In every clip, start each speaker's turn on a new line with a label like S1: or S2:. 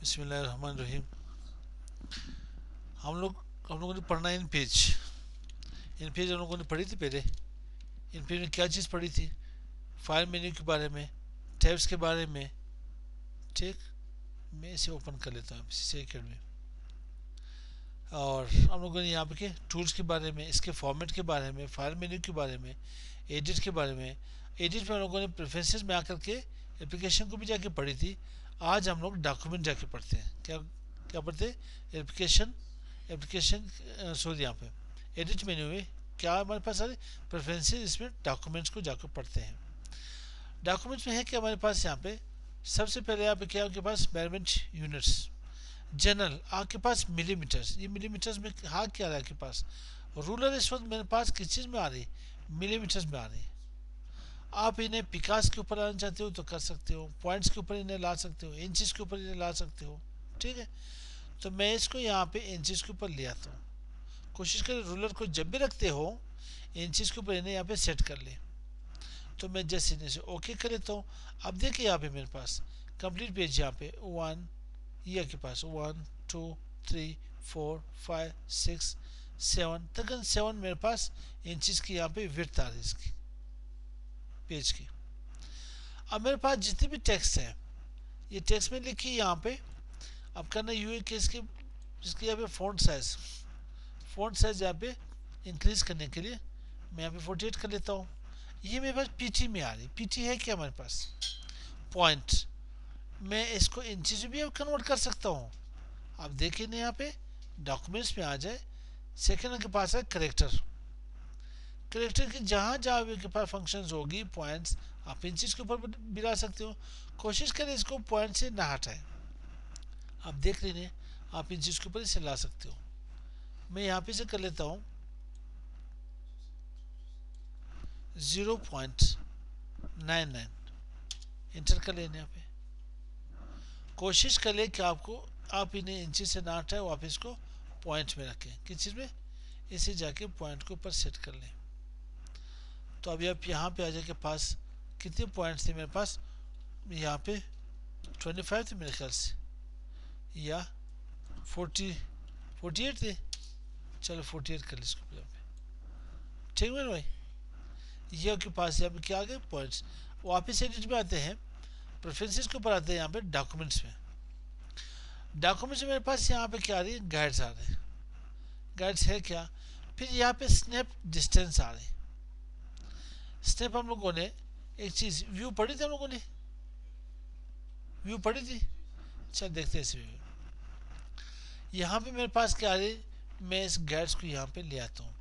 S1: बिस्मिल्लाहिर्रहमानिर्रहीम। हम लोगों ने पढ़ना इन पेज हम लोगों ने पढ़ी थी पहले। इन पेज में क्या चीज़ पढ़ी थी? फाइल मेन्यू के बारे में, टैब्स के बारे में। ठीक, मैं इसे ओपन कर लेता हूँ सी अकेडमी। और हम लोगों ने यहाँ पे के टूल्स के बारे में, इसके फॉर्मेट के बारे में, फाइल मेन्यू के बारे में, एडिट के बारे में। एडिट में हम लोगों ने प्रेफरेंसेस में आकर के एप्लीकेशन को भी जाके पढ़ी थी। आज हम लोग डॉक्यूमेंट जाके पढ़ते हैं। क्या क्या पढ़ते हैं? एप्लीकेशन एप्लीकेशन सॉरी, यहाँ पे एडिट मेन्यू में क्या हमारे पास सारे प्रेफरेंसेस, इसमें डॉक्यूमेंट्स को जाकर पढ़ते हैं। डॉक्यूमेंट्स में है कि हमारे पास यहाँ पे सबसे पहले यहाँ पे क्या है आपके पास? Measurement units. जनरल आपके पास मिलीमीटर्स। ये मिलीमीटर्स में हाँ क्या रहा है आपके पास? रूलर इस वक्त मेरे पास किस चीज़ में आ रही है? मिलीमीटर्स में आ रही है। आप इन्हें पिकास के ऊपर लाना चाहते हो तो कर सकते हो, पॉइंट्स के ऊपर इन्हें ला सकते हो, इंचेस के ऊपर इन्हें ला सकते हो। ठीक है, तो मैं इसको यहाँ पे इंचेस के ऊपर ले आता हूँ। कोशिश करें रूलर को जब भी रखते हो इंचेस के ऊपर इन्हें यहाँ पे सेट कर ले। तो मैं जैसे इन्हें से ओके कर लेता हूँ। अब देखिए यहाँ पे मेरे पास कंप्लीट पेज यहाँ पे वन, ये के पास 1 2 3 4 5 6 7 तकन 7 मेरे पास इंचेस की यहाँ पे विड्थ आ रही है इसकी पेज की। अब मेरे पास जितनी भी टेक्स्ट है ये टेक्स्ट में लिखी यहाँ पे। अब करना यू है कि इसकी यहाँ पे फ़ॉन्ट साइज यहाँ पे इंक्रीज करने के लिए मैं यहाँ पे 48 कर लेता हूँ। ये मेरे पास पीटी में आ रही। पीटी है क्या हमारे पास? पॉइंट। मैं इसको इंचेस में भी अब कन्वर्ट कर सकता हूँ। आप देखिए ना यहाँ पे डॉक्यूमेंट्स में आ जाए, सेकेंड के पास है करेक्टर। करेक्टर की जहाँ जहाँ भी के पास फंक्शंस होगी पॉइंट्स, आप इंचेस के ऊपर भी ला सकते हो। कोशिश करें इसको पॉइंट से ना हटाएं। आप देख लीजिए आप इंचेस के ऊपर इसे ला सकते हो। मैं यहाँ पे से कर लेता हूँ 0.99। इंटर कर लेने यहाँ पे। कोशिश कर ले कि आप इन्हें इंचेस से ना हटाए, आप इसको पॉइंट में रखें। किस चीज़ में? इसे जाके पॉइंट के ऊपर सेट कर लें। तो अभी आप यहाँ पे आ जाए के पास कितने पॉइंट्स थे मेरे पास? यहाँ पे 25 थे मेरे ख्याल से, या 48 थे। चलो 48 कर ली इसको यहाँ पे। ठीक है भाई, ये आपके पास यहाँ पे क्या आ गए? पॉइंट्स। वापस एडिट में आते हैं, प्रेफरेंसेस के ऊपर आते हैं यहाँ पे डॉक्यूमेंट्स में। डॉक्यूमेंट्स में मेरे पास यहाँ पे क्या आ रही है? गाइड्स आ रहे हैं। गाइड्स है क्या? फिर यहाँ पे स्नैप डिस्टेंस आ रहे हैं। स्नैप हम लोगों ने एक चीज़ व्यू पढ़ी थी, हम लोगों ने व्यू पढ़ी थी। चल देखते हैं इस व्यू। यहाँ पे मेरे पास क्या आ रही है? मैं इस गाइड्स को यहाँ पे ले आता हूँ,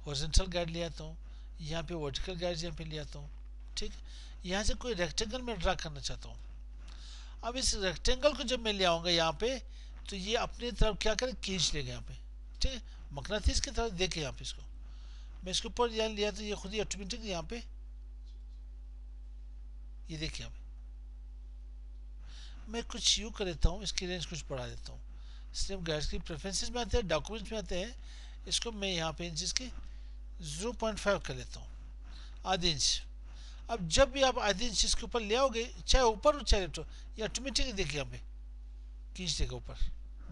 S1: हॉरिजॉन्टल गाइड ले आता हूँ, यहाँ पे वर्टिकल गाइड्स यहाँ पे ले आता हूँ। ठीक, यहाँ से कोई रेक्टेंगल में ड्रा करना चाहता हूँ। अब इस रेक्टेंगल को जब मैं ले आऊँगा यहाँ पे, तो ये अपनी तरफ क्या करे? खींच लेगा यहाँ पे। ठीक है, मकनातीस की तरफ देखे यहाँ पे इसको। मैं इसके ऊपर यहाँ लिया तो ये खुद ही ऑटोमेटिक यहाँ पे, ये देखिए यहाँ पे मैं कुछ यूँ कर देता हूँ, इसकी रेंज कुछ बढ़ा देता हूँ। स्नैप गाइड्स की प्रेफरेंसेस में आते हैं, डॉक्यूमेंट्स में आते हैं। इसको मैं यहाँ पे इंचेस की 0.5 कर लेता हूँ, आधी इंच। अब जब भी आप आधी इंच इसके ऊपर ले आओगे, चाहे ऊपर हो चाहे लेफ्ट हो, ये ऑटोमेटिक देखिए यहाँ पे खींच देगा ऊपर।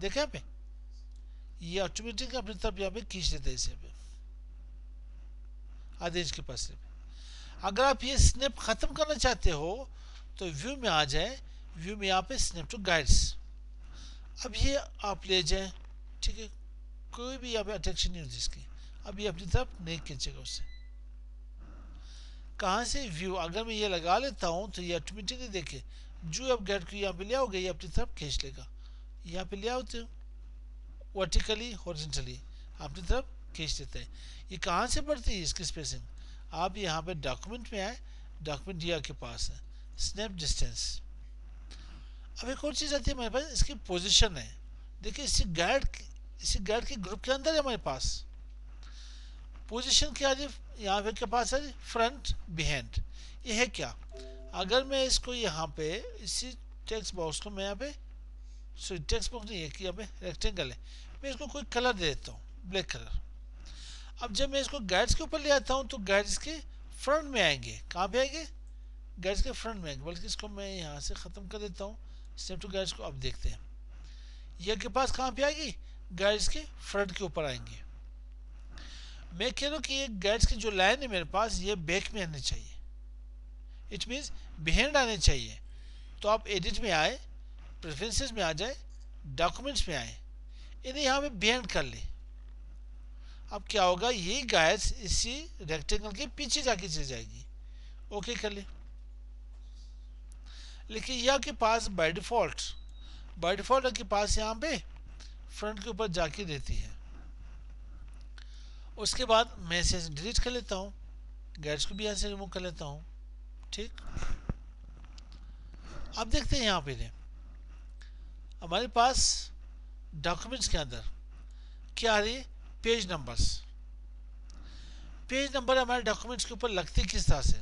S1: देखा यहाँ पे, ये ऑटोमेटिक अपनी तरफ यहाँ पे खींच देता है इसे यहाँ पे आधे इंच के पास से। अगर आप ये स्नैप खत्म करना चाहते हो तो व्यू में आ जाए, व्यू में यहाँ पे स्नैप टू गाइड्स। अब ये आप ले जाएं। ठीक है, कोई भी यहाँ पे अट्रैक्शन नहीं होती इसकी। अब ये अपनी तरफ नहीं खींचेगा उससे। कहाँ से? व्यू। अगर मैं ये लगा लेता हूँ तो ये ऑटोमेटिकली देखिए जो आप गाइड को यहाँ पे ले आओगे ये अपनी तरफ खींच लेगा। यहाँ पे ले आओते हो वर्टिकली हॉरिजॉन्टली अपनी तरफ खींच देते हैं। ये कहाँ से बढ़ती है इसकी स्पेसिंग? आप यहाँ पे डॉक्यूमेंट में आए, डॉक्यूमेंट ये आपके पास है स्नैप डिस्टेंस। अब एक और चीज़ आती है हमारे पास, इसकी पोजीशन है। देखिए इसी गाइड के ग्रुप के अंदर है हमारे पास पोजीशन क्या है? यहाँ पे के पास है फ्रंट बिहाइंड। ये है क्या? अगर मैं इसको यहाँ पे इसी टेक्स्ट बॉक्स को मैं यहाँ पे, सॉरी टेक्स्ट बॉक्स नहीं है कि यहाँ पे रेक्टेंगल है, मैं इसको कोई कलर दे देता हूँ, ब्लैक कलर। अब जब मैं इसको गाइड्स के ऊपर ले आता हूँ तो गाइड्स के फ्रंट में आएंगे। कहाँ पे आएंगे? गाइड्स के फ्रंट में आएंगे। बल्कि इसको मैं यहाँ से ख़त्म कर देता हूँ स्नैप टू गाइड्स को। अब देखते हैं ये आपके पास कहाँ पे आएगी, गाइड्स के फ्रंट के ऊपर आएंगे। मैं कह रहा हूँ कि ये गाइड्स की जो लाइन है मेरे पास ये बैक में आनी चाहिए, इट मीन्स बिहाइंड आने चाहिए। तो आप एडिट में आए, प्रेफरेंसेस में आ जाए, डॉक्यूमेंट्स में आए, इन्हें यहाँ पे बिहाइंड कर ले। अब क्या होगा, ये गाइड्स इसी रेक्टेंगल के पीछे जाके चली जाएगी। ओके कर ले। लेकिन यह आपके पास बाय डिफॉल्ट आपके पास यहाँ पे फ्रंट के ऊपर जाके रहती है। उसके बाद मैं इसे डिलीट कर लेता हूँ, गाइड्स को भी यहाँ से रिमूव कर लेता हूँ। ठीक, अब देखते हैं यहाँ पे हमारे पास डॉक्यूमेंट्स के अंदर क्या आ रही है, पेज नंबर्स। पेज नंबर हमारे डॉक्यूमेंट्स के ऊपर लगती किस तरह से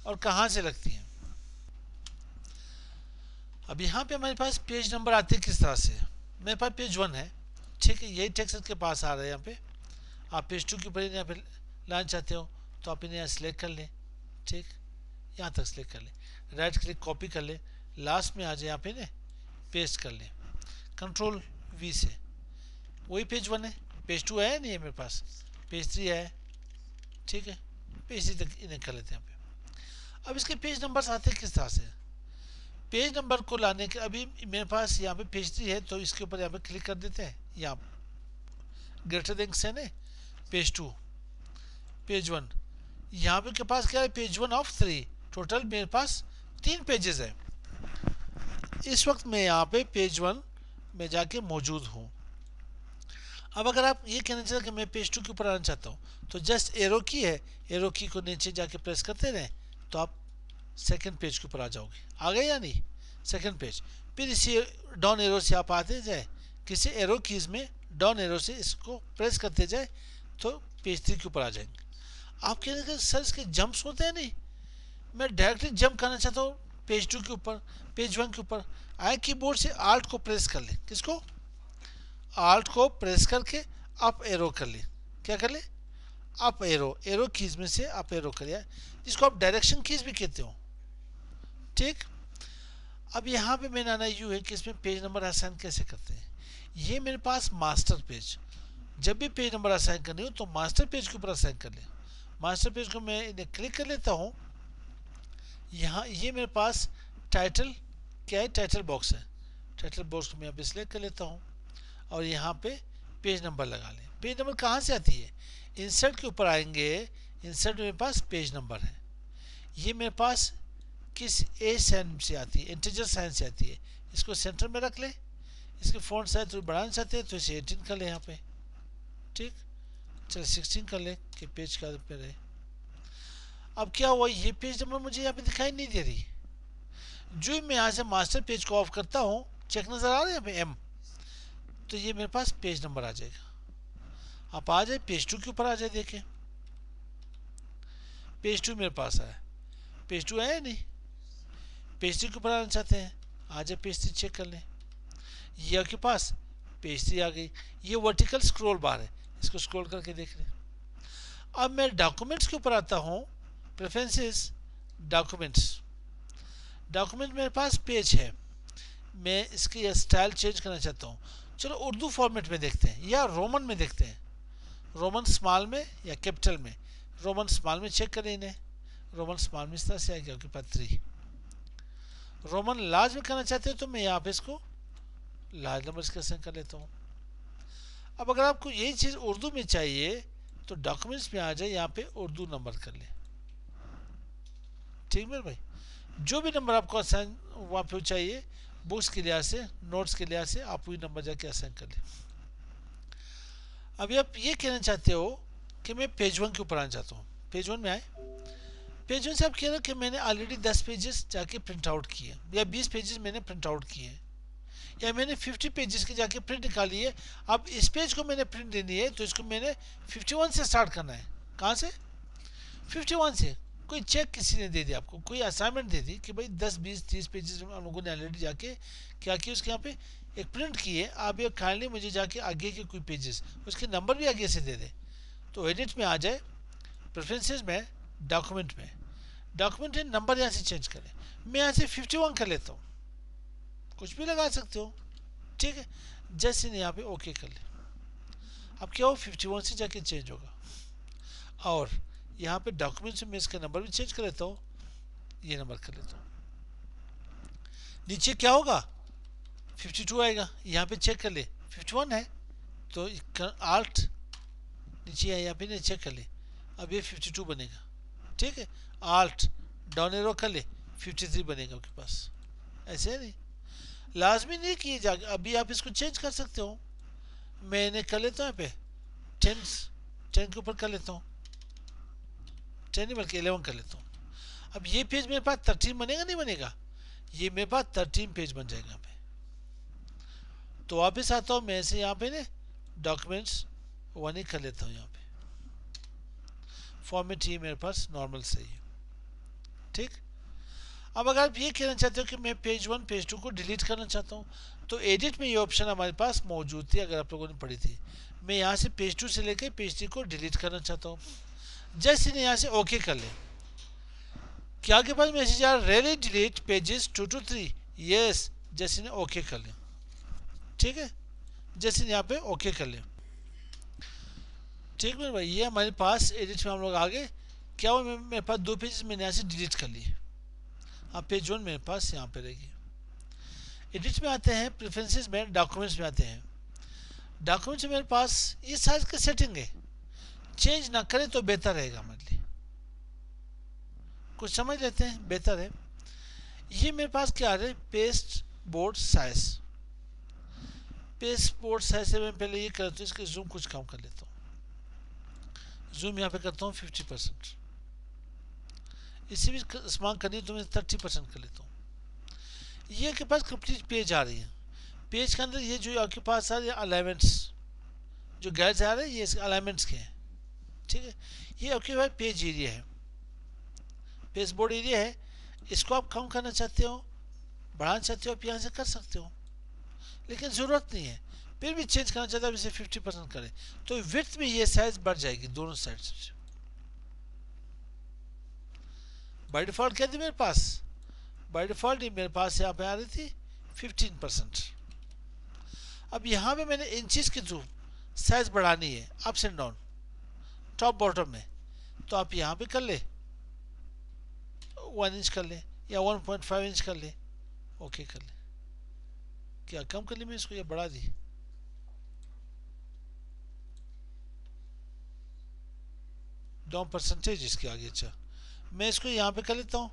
S1: और कहाँ से लगती हैं। अब यहाँ पे हमारे पास पेज नंबर आते हैं किस तरह से। मेरे पास पेज 1 है, ठीक है, यही टेक्स्ट के पास आ रहा है। यहाँ पे आप पेज 2 के ऊपर यहाँ पे लाना चाहते हो तो आप इन्हें यहाँ सेलेक्ट कर लें। ठीक, यहाँ तक सेलेक्ट कर लें, राइट क्लिक कॉपी कर लें, लास्ट में आ जाए यहाँ पे ना पेस्ट कर लें कंट्रोल V से। वही पेज 1 है, पेज 2 है नहीं है मेरे पास, पेज 3 है। ठीक है, पेज 3 तक इन्हें कर लेते हैं यहाँ पे। अब इसके पेज नंबर्स आते हैं किस तरह से। पेज नंबर को लाने के, अभी मेरे पास यहाँ पे पेज 3 है तो इसके ऊपर यहाँ पे क्लिक कर देते हैं, यहाँ ग्रेटर देन साइन है, पेज 2, पेज 1। यहाँ पे के पास क्या है, पेज 1 ऑफ 3। टोटल मेरे पास 3 पेजेस है। इस वक्त मैं यहाँ पे पेज 1 में जाके मौजूद हूँ। अब अगर आप ये कहना चाहते कि मैं पेज 2 के ऊपर आना चाहता हूँ तो जस्ट एरो की है, एरो की को नीचे जाके प्रेस करते रहें तो आप सेकंड पेज के ऊपर आ जाओगे। आ गए या नहीं, सेकंड पेज। फिर इसी डाउन एरो से आप आते जाए, किसी एरो कीज में डाउन एरो से इसको प्रेस करते जाए तो पेज 3 के ऊपर आ जाएंगे। आप कह रहे हैं सर इसके जंप्स होते हैं, नहीं, मैं डायरेक्टली जंप करना चाहता हूँ पेज 2 के ऊपर, पेज 1 के ऊपर। आए कीबोर्ड से आल्ट को प्रेस कर ले, किसको, आल्ट को प्रेस करके अप एरो कर ले। क्या कर ले, अप एरो, एरो कीज में से अप एरो कर लिया, जिसको आप डायरेक्शन कीज भी कहते हो। ठीक, अब यहाँ पे मैंने आना यू है कि इसमें पेज नंबर असाइन कैसे करते हैं। ये मेरे पास मास्टर पेज, जब भी पेज नंबर असाइन करनी हो तो मास्टर पेज के ऊपर असाइन कर ले। मास्टर पेज को मैं इन्हें क्लिक कर लेता हूँ। यहाँ ये मेरे पास टाइटल क्या है, टाइटल बॉक्स है, टाइटल बॉक्स को मैं यहाँ पे सिलेक्ट कर लेता हूँ और यहाँ पे पेज नंबर लगा लें। पेज नंबर कहाँ से आती है, इंसर्ट के ऊपर आएंगे, इंसर्ट में मेरे पास पेज नंबर है। ये मेरे पास किस ए साइन से आती है, इंटीजर साइन से आती है। इसको सेंटर में रख ले, इसके फॉन्ट साइज तो बढ़ाना चाहते हैं तो इसे 18 कर ले यहाँ पे। ठीक, चलो 16 कर ले कि पेज का पे रहे। अब क्या हुआ, ये पेज नंबर मुझे यहाँ पे दिखाई नहीं दे रही। जो मैं यहाँ से मास्टर पेज को ऑफ करता हूँ, चेक नज़र आ रहा है यहाँ पे M, तो ये मेरे पास पेज नंबर आ जाएगा। आप आ जाए पेज 2 के ऊपर आ जाए, देखें पेज 2 मेरे पास है, पेज 2 है नहीं, पेज 3 के ऊपर आना चाहते हैं, आ जाए पेज 3 चेक कर लें, ये आपके पास पेज 3 आ गई। ये वर्टिकल स्क्रॉल बार है, इसको स्क्रॉल करके देख लें। अब मैं डॉक्यूमेंट्स के ऊपर आता हूँ, प्रेफरेंसेस, डॉक्यूमेंट्स, डॉक्यूमेंट मेरे पास पेज है, मैं इसकी स्टाइल चेंज करना चाहता हूँ। चलो उर्दू फॉर्मेट में देखते हैं या रोमन में देखते हैं, रोमन स्मॉल में या कैपिटल में। रोमन स्मॉल में चेक करें इन्हें, रोमन स्मॉल में इस तरह से आ गया आपके पास 3। रोमन लार्ज में करना चाहते हैं तो मैं यहाँ पे इसको लार्ज नंबर के साथ कर लेता हूँ। अब अगर आपको यही चीज़ उर्दू में चाहिए तो डॉक्यूमेंट्स में आ जाए, यहाँ पे उर्दू नंबर कर ले। ठीक मेरे भाई, जो भी नंबर आपको असाइन वहाँ पे चाहिए, बुक्स के लिहाज से, नोट्स के लिहाज से आप वही नंबर जाके असाइन कर लें। अभी आप ये कहना चाहते हो कि मैं पेज 1 के ऊपर आना चाहता हूँ, पेज 1 में आए, पेज 1 से आप कह रहे हो कि मैंने ऑलरेडी 10 पेजेस जाके प्रिंट आउट किए या 20 पेजेस मैंने प्रिंट आउट किए या मैंने 50 पेजेस के जाके प्रिंट निकाली है। अब इस पेज को मैंने प्रिंट देनी है तो इसको मैंने 51 से स्टार्ट करना है। कहाँ से, 51 से। कोई चेक किसी ने दे दिया आपको, कोई असाइनमेंट दे दी कि भाई 10 20 30 पेजेस हम लोगों ने ऑलरेडी जाके क्या किया, उसके यहाँ पे एक प्रिंट किए, आप ये काइंडली मुझे जाके आगे के कोई पेजेस, उसके नंबर भी आगे से दे दे। तो एडिट में आ जाए, प्रेफरेंसेस में, डॉक्यूमेंट में, डॉक्यूमेंट है, नंबर यहाँ से चेंज करें। मैं यहाँ से 51 कर लेता हूँ, कुछ भी लगा सकते हो, ठीक है, जैसे यहाँ पे ओके कर ले, अब क्या हो 51 से जाके चेंज होगा। और यहाँ पे डॉक्यूमेंट में इसका नंबर भी चेंज कर लेता हूँ, ये नंबर कर लेता हूँ। नीचे क्या होगा 52 आएगा, यहाँ पे चेक कर ले 51 है तो आल्ट नीचे आया, यहाँ पे चेक कर ले, अब ये 52 बनेगा। ठीक है, आल्ट डाउन एरो कर ले 53 बनेगा आपके पास। ऐसे है नहीं, लाजमी नहीं कि जाके अभी आप इसको चेंज कर सकते हो। मैंने कर लेता हूँ यहाँ पे 10 के ऊपर कर लेता हूँ, 10 नहीं बल्कि 11 कर लेता हूँ। अब ये पेज मेरे पास 13 बनेगा नहीं बनेगा, ये मेरे पास 13 पेज बन जाएगा यहाँ पे। तो वापस आता हूँ मैं से यहाँ पे ना डॉक्यूमेंट्स 1 ही कर लेता हूँ। यहाँ पे फॉर्मेट ये मेरे पास नॉर्मल सही है। ठीक, अब अगर आप ये कहना चाहते हो कि मैं पेज 1 पेज 2 को डिलीट करना चाहता हूँ तो एडिट में ये ऑप्शन हमारे पास मौजूद थी, अगर आप लोगों ने पढ़ी थी। मैं यहाँ से पेज 2 से लेकर पेज 3 को डिलीट करना चाहता हूँ, जैसे यहाँ से ओके कर ले, क्या आपके पास मैसेज आ रहा है रेली डिलीट पेजेस 2 to 3, यस, जैसे ने ओके कर ले। ठीक है, जैसे यहाँ पे ओके कर ले। ठीक मेरे भाई, ये हमारे पास एडिट में हम लोग आ गए। क्या हुआ मेरे पास 2 पेजेस मैंने यहाँ से डिलीट कर लिए, अब पेज 1 मेरे पास यहाँ पे रहेगी। एडिट में आते हैं, प्रेफरेंसेस में, डॉक्यूमेंट्स में आते हैं। डॉक्यूमेंट्स में मेरे पास ये साइज का सेटिंग है, चेंज ना करें तो बेहतर रहेगा हमारे लिए। कुछ समझ लेते हैं, बेहतर है। ये मेरे पास क्या आ रहा है, paste board size. Paste board size से मैं पहले ये करता हूँ, इसके जूम कुछ कम कर लेता हूँ। जूम यहाँ पे करता हूँ 50%, इसी भी इस्तेमाल करनी तो मैं 30% कर लेता हूँ। ये के पास कंप्लीट पेज आ रही है। पेज के अंदर ये जो आपके पास आ रही है अलाइनमेंट्स, जो गाइड्स आ रहे हैं ये अलाइनमेंट्स के हैं। ठीक है, ये आपके पास पेज एरिया है, पेज बोर्ड एरिया है। इसको आप कम करना चाहते हो, बढ़ाना चाहते हो, आप यहाँ से कर सकते हो, लेकिन ज़रूरत नहीं है। फिर भी चेंज करना चाहते हो इसे 50% करें तो विड्थ में ये साइज बढ़ जाएगी दोनों साइड से। बाय डिफ़ॉल्ट क्या थी मेरे पास, बाय डिफ़ॉल्ट ही मेरे पास यहाँ पे आ रही थी 15%। अब यहाँ पे मैंने इंचेस के थ्रू साइज बढ़ानी है, ups and down, top bottom में, तो आप यहाँ पे कर ले 1 इंच कर ले या 1.5 इंच कर ले, ओके कर ले। क्या कम कर ली मैं इसको या बढ़ा दी, डाउन परसेंटेज इसके आगे। अच्छा, मैं इसको यहाँ पे कर लेता हूँ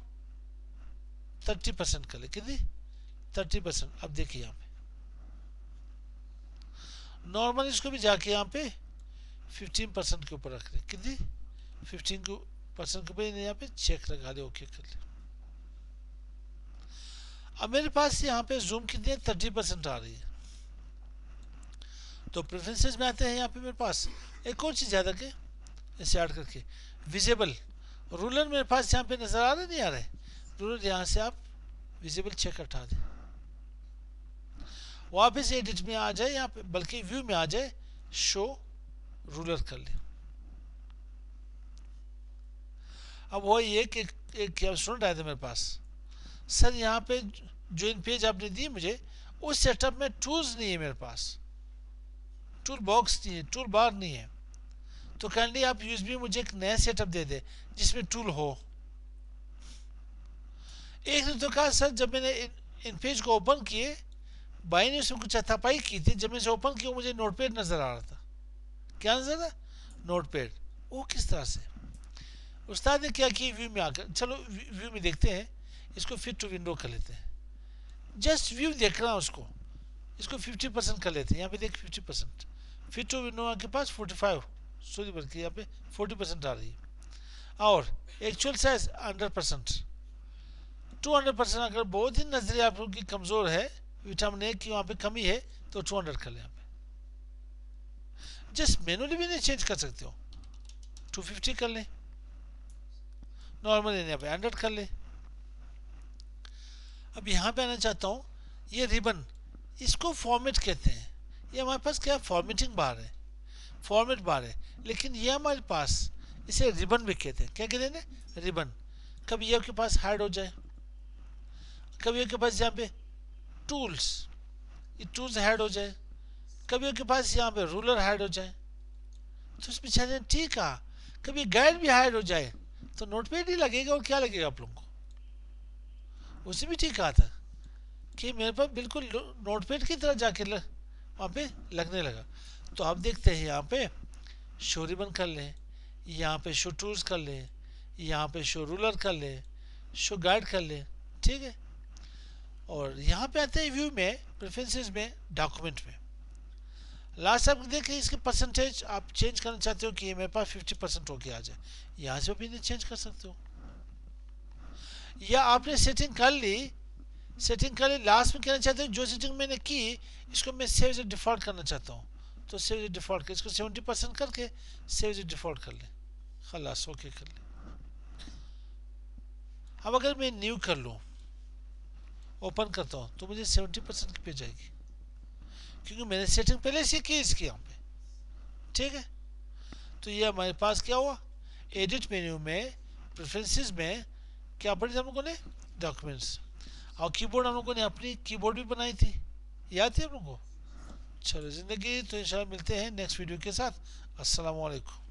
S1: 30% कर ले, कितनी 30%। अब देखिए यहाँ पे नॉर्मल इसको भी जाके यहाँ पे 15% के ऊपर रख ले, कितनी 15% के ऊपर यहाँ पे चेक लगा ले, ओके कर ले। अब मेरे पास यहाँ पे जूम कितनी है 30% आ रही है। तो प्रेफरेंसेस में आते हैं, यहाँ पे मेरे पास एक और चीज़ ज़्यादा के इसे ऐड करके विजिबल रूलर मेरे पास यहाँ पे नज़र आ रहा नहीं आ रहा है, रूलर यहाँ से आप विजिबल चेक हटा दें, वापस एडिट में आ जाए यहाँ पे, बल्कि व्यू में आ जाए, शो रूलर कर ले। अब वो ये कि एक स्टूडेंट आया था मेरे पास, सर यहाँ पे जो इन पेज आपने दी मुझे उस सेटअप में टूल्स नहीं है मेरे पास, टूल बॉक्स नहीं है, टूल बार नहीं है, तो काइंडली आप यूएसबी मुझे एक नया सेटअप दे दे जिसमें टूल हो। एक ने तो कहा सर जब मैंने इन पेज को ओपन किए, भाई ने उसमें कुछ हथापाई की थी, जब मैंने ओपन किया मुझे नोटपैड नज़र आ रहा था। क्या नज़र था, नोटपैड। वो किस तरह से, उस्ताद ने क्या किया व्यू में आकर, चलो व्यू में देखते हैं, इसको फिट टू विंडो कर लेते हैं, जस्ट व्यू देख रहा हूँ उसको, इसको 50% कर लेते हैं। यहाँ पे देख 50%, फिट टू विंडो आपके पास 45, सॉरी बल्कि यहाँ पे 40% आ रही है, और एक्चुअल साइज 100%, 200%। अगर बहुत ही नजरिए आप लोगों की कमज़ोर है, विटामिन ए की वहाँ पे कमी है, तो 200 कर लें। यहाँ पे जस्ट मैनुअली भी नहीं चेंज कर सकते हो, 250 कर लें, नॉर्मल यहाँ पे 100 कर लें। अब यहाँ पे आना चाहता हूँ, ये रिबन, इसको फॉर्मेट कहते हैं। ये हमारे पास क्या फॉर्मेटिंग बार है, फॉर्मेट बार है, लेकिन ये हमारे पास इसे रिबन भी कहते हैं। क्या कहते हैं, रिबन। कभी ये आपके पास हाइड हो जाए, कभी आपके पास यहाँ पे टूल्स, ये टूल्स ऐड हो जाए, कभी उनके पास यहाँ पे रूलर ऐड हो जाए तो उसमें चले ठीक है, कभी गाइड भी ऐड हो जाए तो नोटपैड ही लगेगा, और क्या लगेगा आप लोगों को। उससे भी ठीक कहा था कि मेरे पास बिल्कुल नोटपैड की तरह जाके वहाँ पे लगने लगा। तो आप देखते हैं यहाँ पे शो रिबन कर लें, यहाँ पे शो टूल्स कर लें, यहाँ पे शो रूलर कर लें, शो गाइड कर लें, ठीक है। और यहाँ पे आते हैं व्यू में, प्रेफरेंसेस में, डॉक्यूमेंट में। लास्ट आप देखें इसके परसेंटेज आप चेंज करना चाहते हो कि ये मेरे पास 50% होके आ जाए, यहाँ से भी नहीं चेंज कर सकते हो। या आपने सेटिंग कर ली, लास्ट में कहना चाहते हो जो सेटिंग मैंने की इसको मैं सेव एज डिफ़ॉल्ट करना चाहता हूँ, तो सेव एज डिफ़ॉल्ट कर, इसको 70% करके सेव एज डिफ़ॉल्ट कर ले, खलास ओके कर ले। अब अगर मैं न्यू कर लूँ, ओपन करता हूँ, तो मुझे 70% पे जाएगी क्योंकि मैंने सेटिंग पहले से की इसकी यहाँ पे, ठीक है। तो ये हमारे पास क्या हुआ, एडिट मेन्यू में प्रेफरेंसेस में क्या पढ़ी हम लोगों ने, डॉक्यूमेंट्स। और कीबोर्ड हम लोगों ने अपनी कीबोर्ड भी बनाई थी, याद थी हम लोगों को। चलो ज़िंदगी, तो इंशाल्लाह मिलते हैं नेक्स्ट वीडियो के साथ। अस्सलाम वालेकुम।